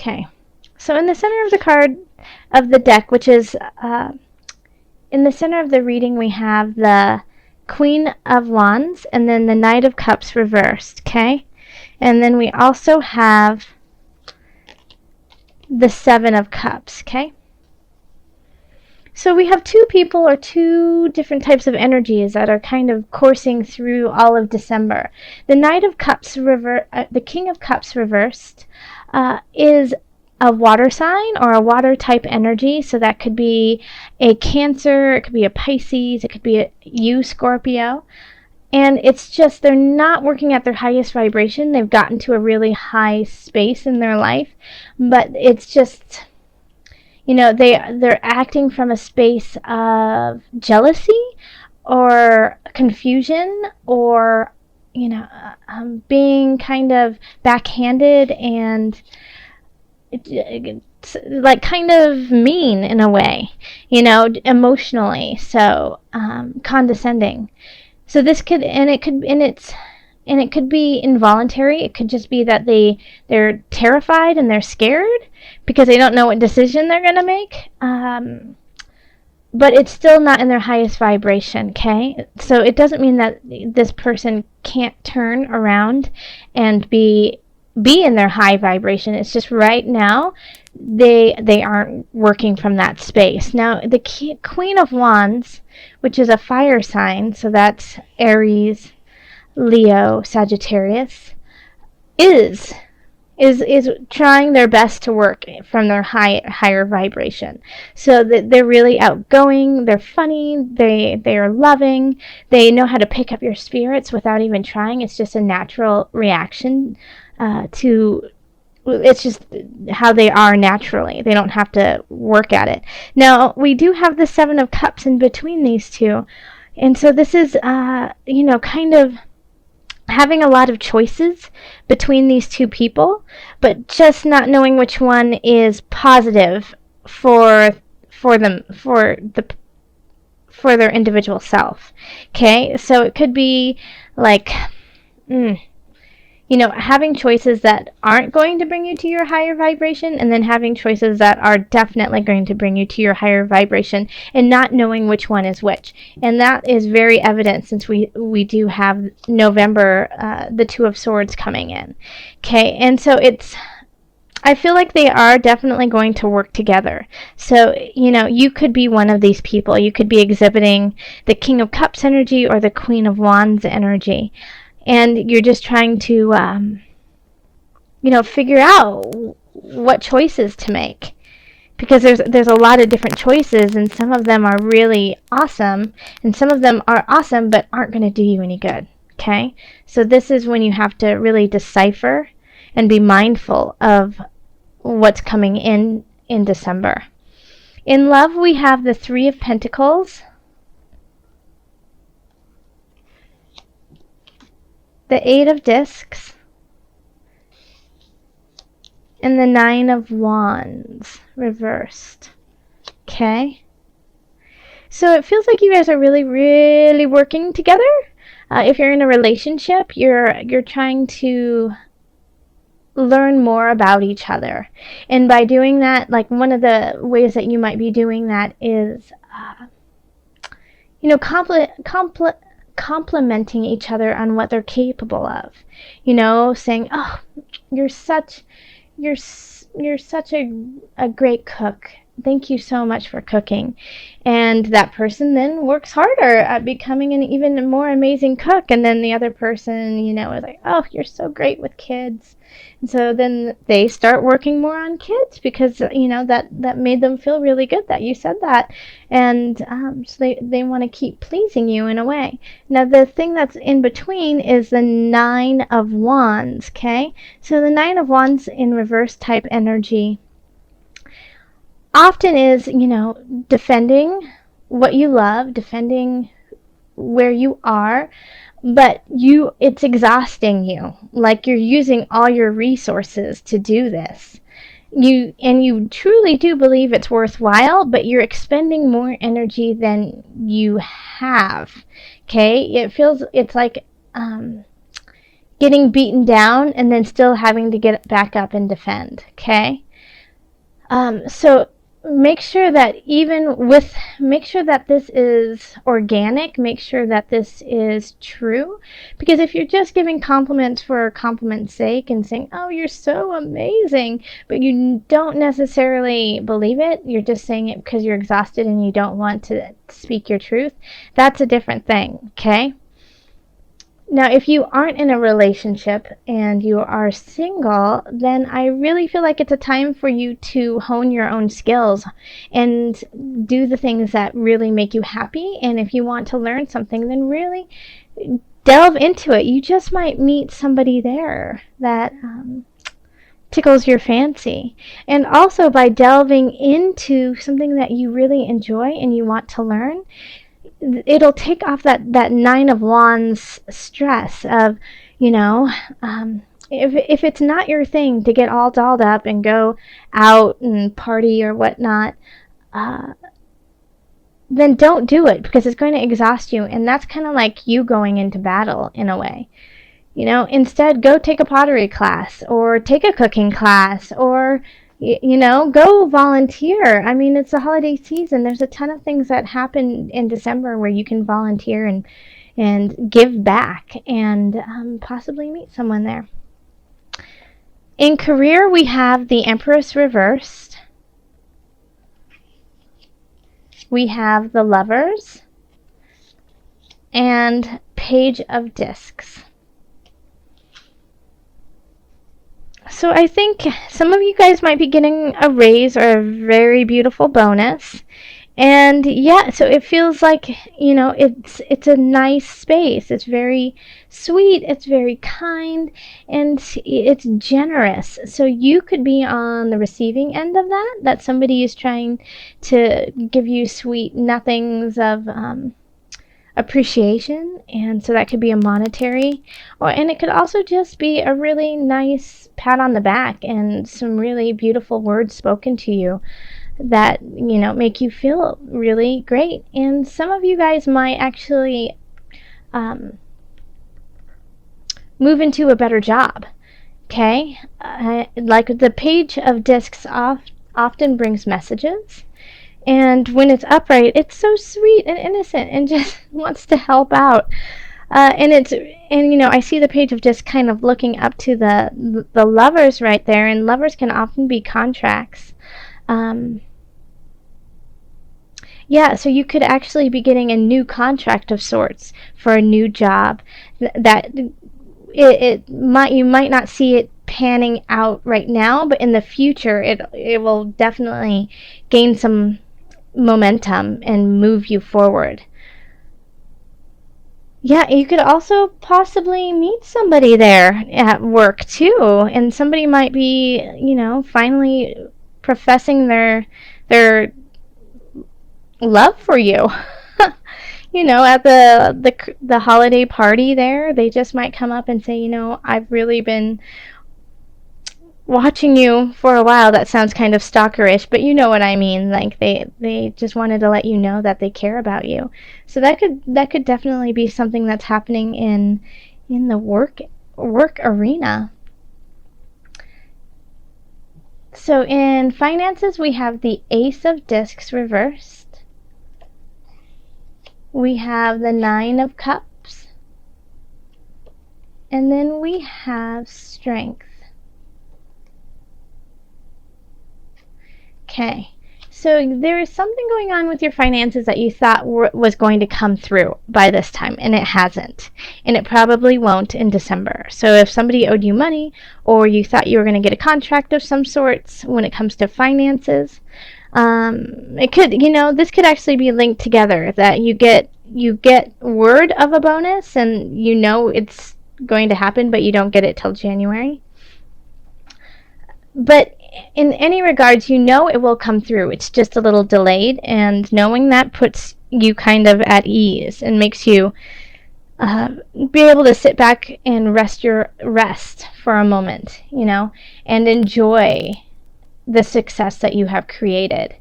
Okay. So in the center of the card of the deck, which is in the center of the reading, we have the Queen of Wands and then the Knight of Cups reversed, okay? And then we also have the Seven of Cups, okay? So we have two people or two different types of energies that are kind of coursing through all of December. The Knight of Cups the King of Cups reversed is a water sign or a water type energy. So that could be a Cancer, it could be a Pisces, it could be you, Scorpio. And it's just they're not working at their highest vibration. They've gotten to a really high space in their life, but it's just, you know, they're acting from a space of jealousy or confusion or, you know, being kind of backhanded and like kind of mean in a way, you know, emotionally. So condescending. So this could, and it could be involuntary. It could just be that they're terrified and they're scared because they don't know what decision they're going to make. But it's still not in their highest vibration, okay? So it doesn't mean that this person can't turn around and be in their high vibration. It's just right now they aren't working from that space. Now, the Queen of Wands, which is a fire sign, so that's Aries, Leo, Sagittarius, is trying their best to work from their higher vibration. So they're really outgoing, they're funny, they are loving, they know how to pick up your spirits without even trying. It's just a natural reaction it's just how they are naturally. They don't have to work at it. Now, we do have the Seven of Cups in between these two. And so this is, you know, kind of having a lot of choices between these two people, but just not knowing which one is positive for them, for their individual self. Okay? So it could be like, you know, having choices that aren't going to bring you to your higher vibration, and then having choices that are definitely going to bring you to your higher vibration, and not knowing which one is which. And that is very evident since we do have November, the Two of Swords coming in. Okay, and so I feel like they are definitely going to work together. So, you know, you could be one of these people. You could be exhibiting the King of Cups energy or the Queen of Wands energy. And you're just trying to, you know, figure out what choices to make. Because there's a lot of different choices, and some of them are really awesome, and some of them are awesome but aren't going to do you any good. Okay? So this is when you have to really decipher and be mindful of what's coming in December. In love, we have the Three of Pentacles, the Eight of Discs, and the Nine of Wands reversed. Okay? So it feels like you guys are really, really working together. If you're in a relationship, you're trying to learn more about each other. And by doing that, like one of the ways that you might be doing that is, you know, complimenting each other on what they're capable of. You know, saying, "Oh, you're such a great cook. Thank you so much for cooking." And that person then works harder at becoming an even more amazing cook. And then the other person, you know, is like, "Oh, you're so great with kids." And so then they start working more on kids because, you know, that made them feel really good that you said that. And so they want to keep pleasing you in a way. Now, the thing that's in between is the Nine of Wands, okay? So the Nine of Wands in reverse type energy often is, you know, defending what you love, defending where you are, but it's exhausting you. Like you're using all your resources to do this. You truly do believe it's worthwhile, but you're expending more energy than you have. Okay? It's like getting beaten down and then still having to get back up and defend. Okay? So make sure that make sure that this is organic, make sure that this is true, because if you're just giving compliments for compliment's sake and saying, oh, you're so amazing, but you don't necessarily believe it, you're just saying it because you're exhausted and you don't want to speak your truth, that's a different thing, okay? Now, if you aren't in a relationship and you are single, then I really feel like it's a time for you to hone your own skills and do the things that really make you happy. And if you want to learn something, then really delve into it. You just might meet somebody there that tickles your fancy. And also, by delving into something that you really enjoy and you want to learn, it'll take off that Nine of Wands stress of, if it's not your thing to get all dolled up and go out and party or whatnot, then don't do it, because it's going to exhaust you, and that's kind of like you going into battle in a way. Instead, go take a pottery class or take a cooking class, or go volunteer. I mean, it's the holiday season. There's a ton of things that happen in December where you can volunteer and give back and possibly meet someone there. In career, we have the Empress Reversed. We have the Lovers and Page of Discs. So I think some of you guys might be getting a raise or a very beautiful bonus. And yeah, so it feels like, it's a nice space. It's very sweet, it's very kind, and it's generous. So you could be on the receiving end of that somebody is trying to give you sweet nothings of appreciation, and so that could be a monetary, and it could also just be a really nice pat on the back and some really beautiful words spoken to you that make you feel really great. And some of you guys might actually move into a better job, okay? Like the Page of Discs often brings messages. And when it's upright, it's so sweet and innocent and just wants to help out. And I see the Page of Discs kind of looking up to the Lovers right there, and Lovers can often be contracts. So you could actually be getting a new contract of sorts for a new job. That you might not see it panning out right now, but in the future it will definitely gain some momentum and move you forward. Yeah, you could also possibly meet somebody there at work too, and somebody might be, finally professing their love for you. At the holiday party there, they just might come up and say, I've really been watching you for a while. That sounds kind of stalkerish, but you know what I mean. Like they just wanted to let you know that they care about you. So that could definitely be something that's happening in the work arena. So in finances, we have the Ace of Discs reversed. We have the Nine of Cups. And then we have Strength. Okay, so there is something going on with your finances that you thought was going to come through by this time, and it hasn't, and it probably won't in December. So if somebody owed you money, or you thought you were going to get a contract of some sorts when it comes to finances, it could, this could actually be linked together, that you get word of a bonus, and it's going to happen, but you don't get it till January. But in any regards, it will come through. It's just a little delayed, and knowing that puts you kind of at ease and makes you be able to sit back and rest for a moment, and enjoy the success that you have created.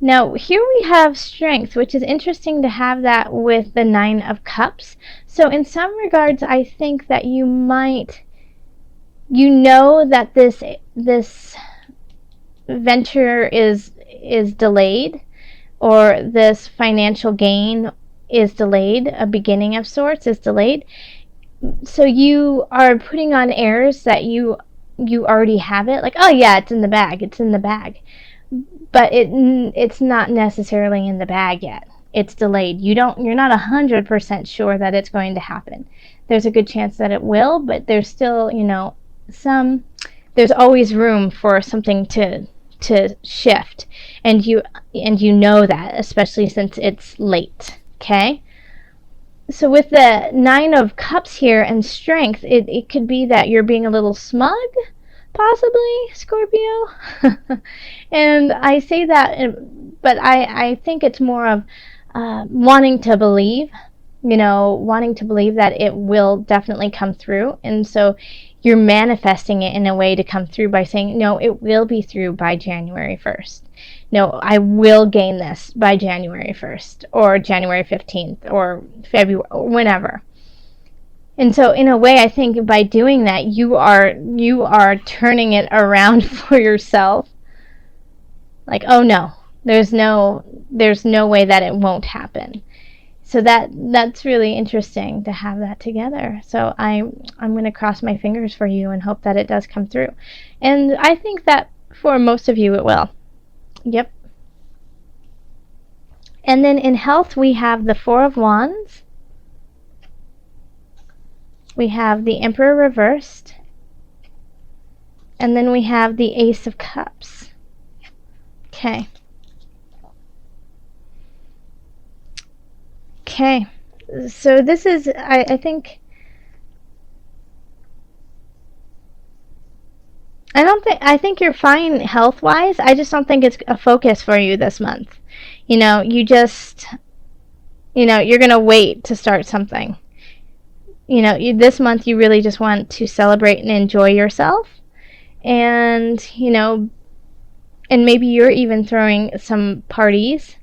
Now, here we have Strength, which is interesting to have that with the Nine of Cups. So in some regards, I think that you might, that this venture is delayed, or this financial gain is delayed, a beginning of sorts is delayed. So you are putting on airs that you already have it, like, oh yeah, it's in the bag, it's in the bag. But it's not necessarily in the bag yet. It's delayed. You're not 100% sure that it's going to happen. There's a good chance that it will, but there's still, there's always room for something to shift, and you know that, especially since it's late. Okay. So with the 9 of Cups here and strength, it could be that you're being a little smug, possibly, Scorpio. And I say that, but I think it's more of wanting to believe, wanting to believe that it will definitely come through. And so you're manifesting it in a way to come through by saying, no, it will be through by January 1st. No, I will gain this by January 1st or January 15th or February, or whenever. And so in a way, I think by doing that, you are turning it around for yourself. Like, oh no, there's no way that it won't happen. So that's really interesting to have that together. So I'm going to cross my fingers for you and hope that it does come through. And I think that for most of you it will. Yep. And then in health, we have the 4 of Wands. We have the Emperor Reversed. And then we have the Ace of Cups. Okay. Okay. So this is, I think, I think you're fine health-wise. I just don't think it's a focus for you this month. You just, you're going to wait to start something. This month you really just want to celebrate and enjoy yourself. And, and maybe you're even throwing some parties.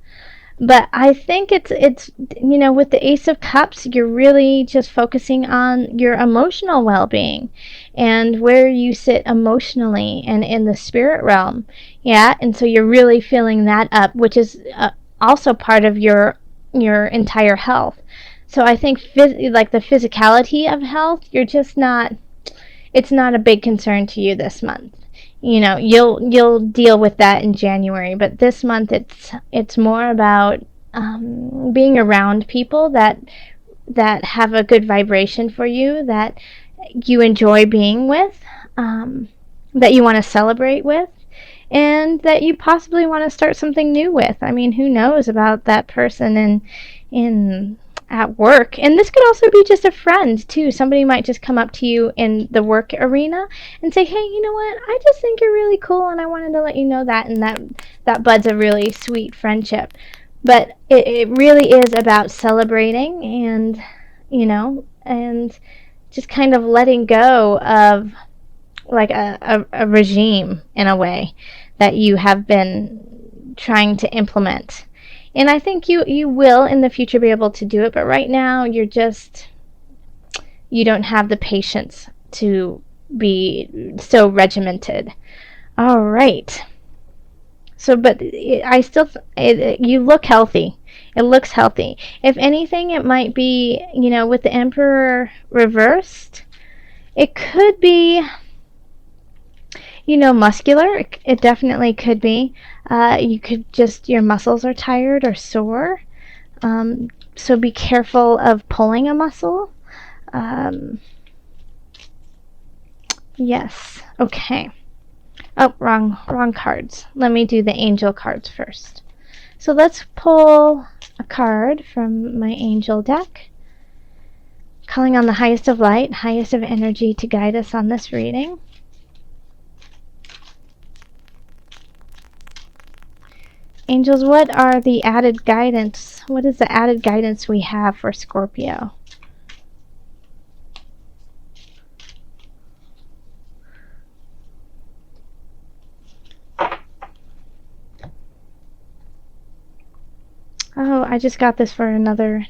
But I think it's with the Ace of Cups, you're really just focusing on your emotional well-being and where you sit emotionally and in the spirit realm. Yeah, and so you're really filling that up, which is also part of your entire health. So I think like the physicality of health, you're just not, it's not a big concern to you this month. You'll deal with that in January, but this month it's more about being around people that have a good vibration for you, that you enjoy being with, that you want to celebrate with, and that you possibly want to start something new with. I mean, who knows about that person in at work. And this could also be just a friend too. Somebody might just come up to you in the work arena and say, hey, you know what, I just think you're really cool and I wanted to let you know that, and that buds a really sweet friendship. But it really is about celebrating and and just kind of letting go of like a regime in a way that you have been trying to implement. And I think you will in the future be able to do it, but right now you don't have the patience to be so regimented. All right. So, but you look healthy. It looks healthy. If anything, it might be, with the Emperor Reversed, it could be, muscular. It definitely could be. You could just, your muscles are tired or sore. So be careful of pulling a muscle. Yes. Okay. Oh, wrong cards. Let me do the angel cards first. So let's pull a card from my angel deck. Calling on the highest of light, highest of energy to guide us on this reading. Angels, what are the added guidance? What is the added guidance we have for Scorpio? Oh, I just got this for another,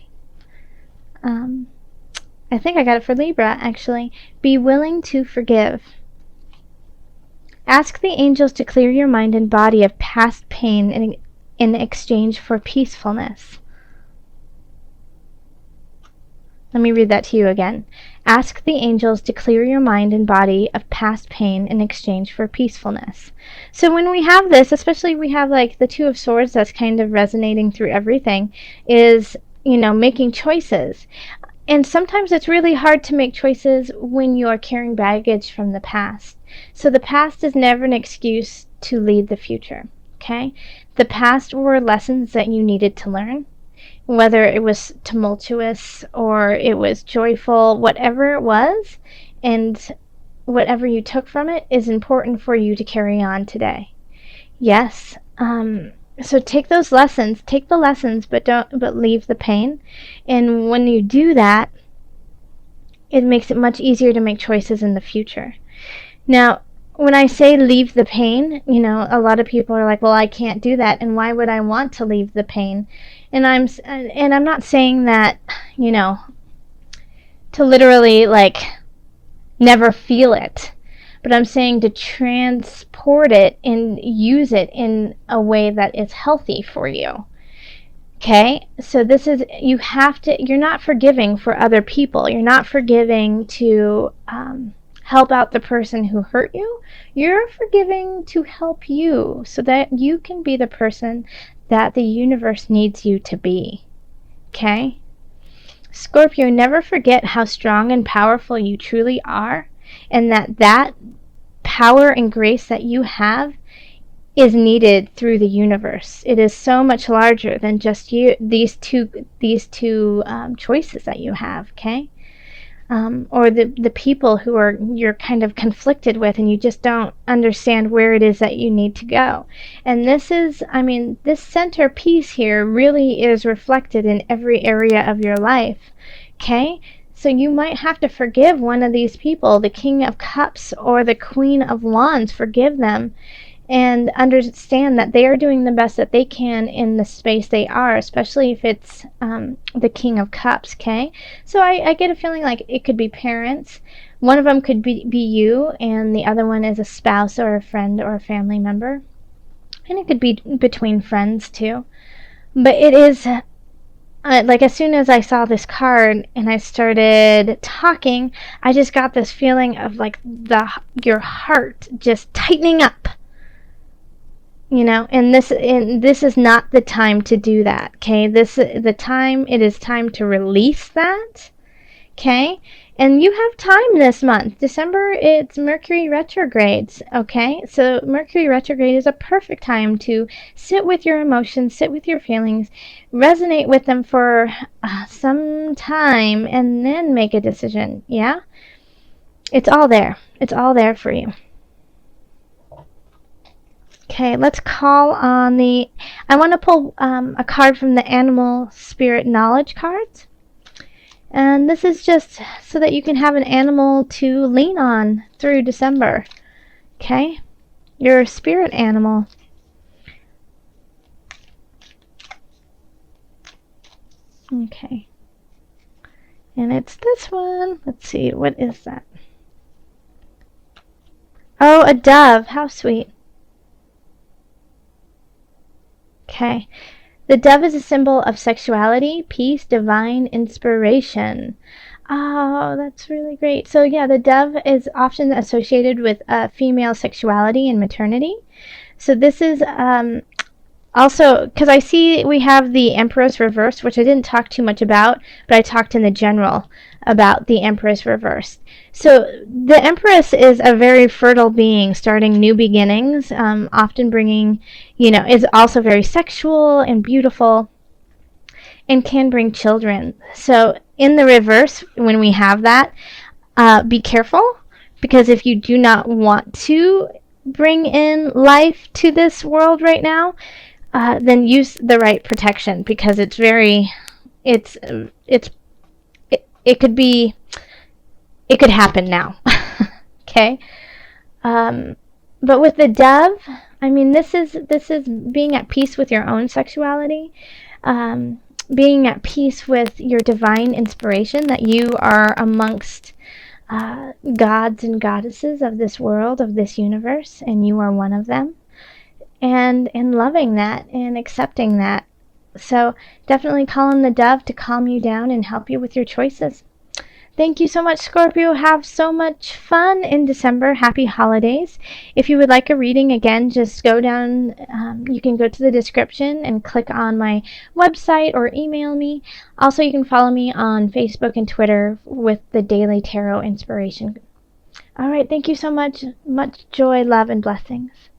I think I got it for Libra, actually. Be willing to forgive. Ask the angels to clear your mind and body of past pain in exchange for peacefulness. Let me read that to you again. Ask the angels to clear your mind and body of past pain in exchange for peacefulness. So when we have this, especially we have like the Two of Swords that's kind of resonating through everything, is, making choices. And sometimes it's really hard to make choices when you are carrying baggage from the past. So the past is never an excuse to lead the future, okay? The past were lessons that you needed to learn. Whether it was tumultuous or it was joyful, whatever it was, and whatever you took from it is important for you to carry on today. Yes. So take those lessons, take the lessons, but leave the pain. And when you do that, it makes it much easier to make choices in the future. Now, when I say leave the pain, a lot of people are like, well, I can't do that, and why would I want to leave the pain? And I'm not saying that, to literally like never feel it, but I'm saying to transport it and use it in a way that is healthy for you. Okay? So you're not forgiving for other people. You're not forgiving to help out the person who hurt you. You're forgiving to help you so that you can be the person that the universe needs you to be. Okay? Scorpio, never forget how strong and powerful you truly are, and that power and grace that you have is needed through the universe. It is so much larger than just these two choices that you have, okay? Or the people who you're kind of conflicted with, and you just don't understand where it is that you need to go. And this center piece here really is reflected in every area of your life, okay? So you might have to forgive one of these people, the King of Cups or the Queen of Wands. Forgive them and understand that they are doing the best that they can in the space they are, especially if it's the King of Cups, okay? So I get a feeling like it could be parents. One of them could be you, and the other one is a spouse or a friend or a family member. And it could be between friends too. But it is, like as soon as I saw this card and I started talking, I just got this feeling of like your heart just tightening up. And this is not the time to do that, okay? It is time to release that, okay? And you have time this month. December, it's Mercury retrogrades, okay? So Mercury retrograde is a perfect time to sit with your emotions, sit with your feelings, resonate with them for some time, and then make a decision, yeah? It's all there. It's all there for you. Okay, let's call on I want to pull a card from the Animal Spirit Knowledge cards. And this is just so that you can have an animal to lean on through December. Okay? Your spirit animal. Okay. And it's this one. Let's see, what is that? Oh, a dove. How sweet. Okay. The dove is a symbol of sexuality, peace, divine inspiration. Oh, that's really great. So yeah, the dove is often associated with female sexuality and maternity. So this is also, because I see we have the Empress Reversed, which I didn't talk too much about, but I talked in the general about the Empress Reversed. So the Empress is a very fertile being, starting new beginnings, often bringing, is also very sexual and beautiful, and can bring children. So in the reverse, when we have that, be careful, because if you do not want to bring in life to this world right now, then use the right protection, because it could happen now. Okay. But with the dove, this is being at peace with your own sexuality, being at peace with your divine inspiration, that you are amongst gods and goddesses of this world, of this universe, and you are one of them. And loving that and accepting that. So definitely call on the dove to calm you down and help you with your choices. Thank you so much, Scorpio. Have so much fun in December. Happy holidays. If you would like a reading, again, just go down. You can go to the description and click on my website or email me. Also, you can follow me on Facebook and Twitter with the Daily Tarot Inspiration. All right. Thank you so much. Much joy, love, and blessings.